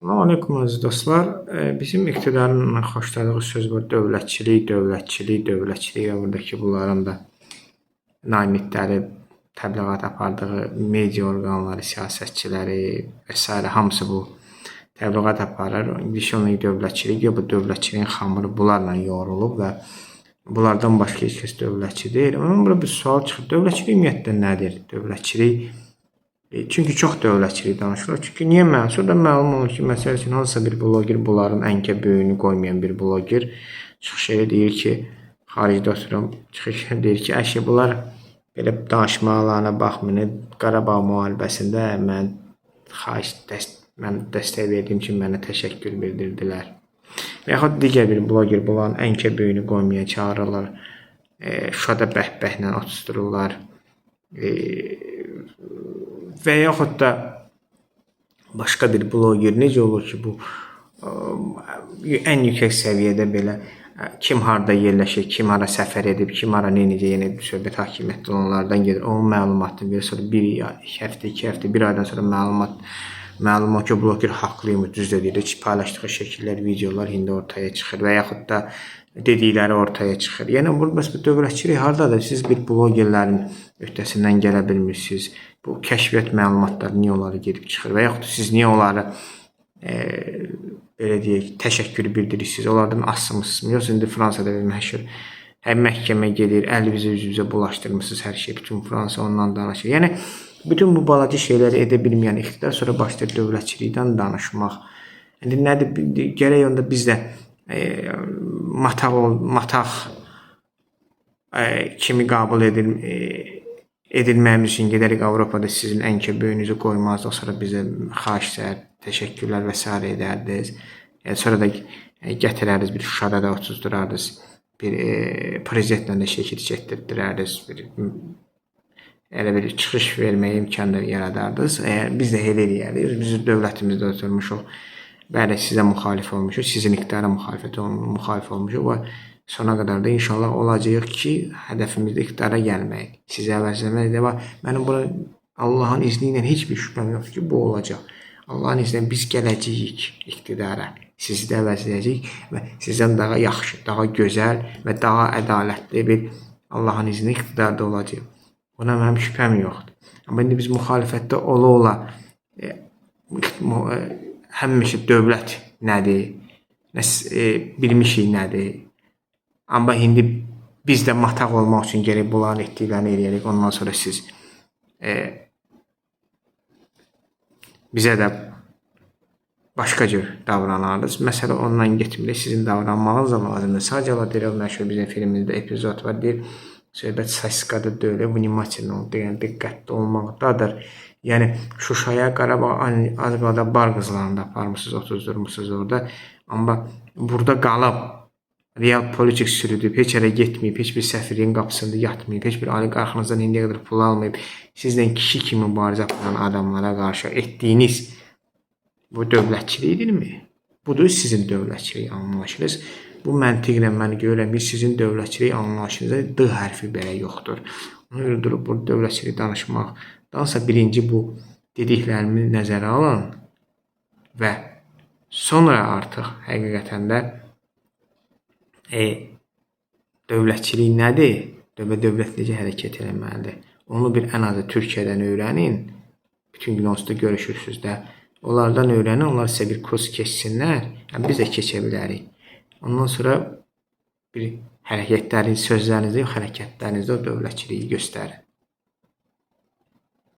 Aleyküm aziz dostlar. Bizim iktidarın xoşladığı söz var. Dövlətçilik, dövlətçilik, dövlətçilik və buradakı bunların da naimlikləri, təbliğat apardığı media orqanları, siyasətçiləri və s. hamısı bu təbliğat aparır. İngilizcə dövlətçilik, bu dövlətçiliyin xamırı bunlarla yoğrulub və bunlardan başqa heç kəs dövlətçi deyil. Onun burada bir sual çıxır. Dövlətçilik ümumiyyətlə nədir? Dövlətçilik çünki çox dövlətçilik danışılır. Çünki niyə mən? Sonra məlum olur ki, məsəl üçün hansısa bir bloger, bunların ənkə böyüyünü qoymayan bir bloger çıxış elə deyir ki, xaricdə oturan çıxış deyir ki, əşi bunlar belə danışmalarına baxmayın, Qarabağ müharibəsində mən dəstək verdiyim üçün mənə təşəkkür bildirdilər. Və yaxud digər bir bloger bunların ənkə böyüyünü qoymaya çağırırlar. Şuşada bəhbəhlə oturtdururlar. Və yaxud da başqa bir bloger necə olur ki, bu ən yüksək səviyyədə belə kim harda yerləşir, kim hara səfər edib, kim hara necə yenə bir söhbət hakimiyyətli olanlardan gedir. Onun məlumatını verir, sonra bir həftə, 2 həftə, bir aydan sonra məlum o ki, bloger haqlıymış, düz deyir ki, paylaşdığı şəkillər, videolar indi ortaya çıxır və yaxud da dedikləri ortaya çıxır. Yəni, bu dövlətçilik haradadır? Siz bir blogerlərin öhdəsindən gələ bilmirsiniz. Bu kəşfiyyat məlumatları niyə onları gedib çıxır və yaxud da siz niyə onları belə deyək, təşəkkür bildirirsiniz, onlardan asmısınız. Yoxsa indi Fransada bir məşhur həm məhkəmə gedir, əlinizi üzünüzə bulaşdırmırsınız hər şey, bütün Fransa ondan danışır. Yəni, bütün bu balaca şeyləri edə bilməyən iqtidar sonra başlayır dövlətçilikdən danışmaq. Yəni, nədir? Gərək onda biz də mataq kimi qəbul edilməyimiz üçün gedərik Avropada sizin ənkə böyünüzü qoymazdı, sonra bizə xahişlər, təşəkkürlər və s. edərdiniz. Sonra da gətirərdiniz, bir Şuşada da oturtdurardınız, bir prezidentlə də şəkil çəkdirərdiniz, elə bir çıxış verməyə imkan da yaradardınız. Biz də elə eləyərik, biz dövlətimizdə oturmuşuq, bəli sizə müxalif olmuşuq, sizin iqtidara müxalif olmuşuq və sona qədər də inşallah olacaq ki, hədəfimizdə iqtidara gəlmək, sizi əvəzləmək də var. Mənim buna Allahın izni ilə heç bir şübhəm yoxdur ki, bu olacaq. Allahın izni ilə biz gələcəyik iqtidara, sizi də əvəzləyəcəyik və sizdən daha yaxşı, daha gözəl və daha ədalətli bir Allahın izni iqtidarda olacaq. Buna mənim şübhəm yoxdur. Amma indi biz müxalifətdə ola-ola həmişə dövlət nədir, bilmişik nədir. Amma indi biz də mataq olmaq üçün gərək bunların etdiklərini eləyərik. Ondan sonra siz bizə də başqa cür davranardınız. Məsələ ondan getmirik. Sizin davranmanız da lazımdır. Sadəcə olaraq deyirəm, məşhur bizim filmimizdə epizod var. Deyir, söhbət saskada deyil, vnimaçinə yəni diqqətli olmaqdadır. Yəni, Şuşaya, Qarabağ, az qala bar qızlarını da aparmışsınız, otuzdurmuşsunuz orada. Amma burada qalıb, real politik sürüdüb, heç yerə getməyib, heç bir səfirliyin qapısında yatmayıb, heç bir oliqarxınızdan indiyə qədər pul almayıb, sizlə kişi kimi mübarizə aparan adamlara qarşı etdiyiniz bu dövlətçilikdirmi? Budur sizin dövlətçilik anlayışınız. Bu məntiqlə mən görürəm ki, sizin dövlətçilik anlayışınızda D hərfi belə yoxdur. Ona görə durub bu dövlətçilik danışmaqdansa birinci bu dediklərimi nəzərə alın və sonra artıq həqiqətən də dövlətçilik nədir? Dövlət necə hərəkət eləməlidir? Onu bir ən azı Türkiyədən öyrənin. Bütün gün onsuz da görüşürsünüz də. Onlardan öyrənin, onlar sizə bir kurs keçsinlər. Biz də keçə bilərik. Ondan sonra bir hərəkətlərin, sözlərinizdə yox, hərəkətlərinizdə o dövlətçiliyi göstərin.